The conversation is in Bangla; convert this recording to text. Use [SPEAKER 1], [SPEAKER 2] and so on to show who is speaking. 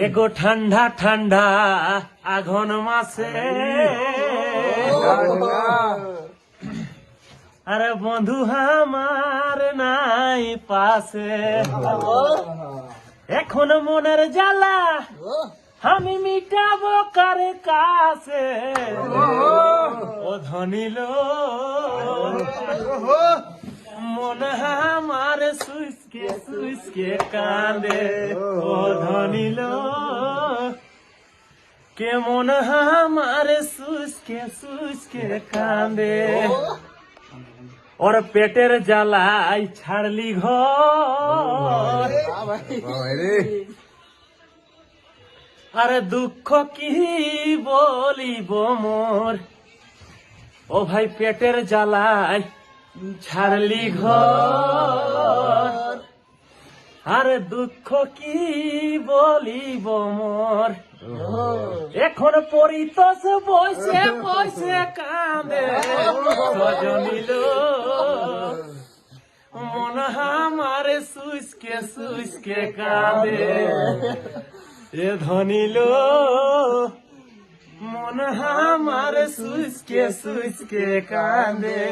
[SPEAKER 1] এগো ঠান্ডা ঠান্ডা আঘন মাসে আরে বন্ধু আমার নাই পাশে, এখন মনের জ্বালা আমি মিটাবো কার কাছে। ও ধনিল মন আমার সুইসকে কাঁদে। ও ধনিল কে মন আমার সুইসকে কাঁদে। ওর পেটের জ্বালাই ছাড়লি ঘর, আরে দুঃখ কি বলিব মোর। ও ভাই পেটের জ্বালাই ছাড়লি ঘর, আরে দুঃখ কি বলিব মোর। এখন পরিতোষ বসে বসে কাঁদে সজনিল মন আমার সুইসকে কাঁদে। এ ধনিল মন আমার সুইসকে কাঁদে।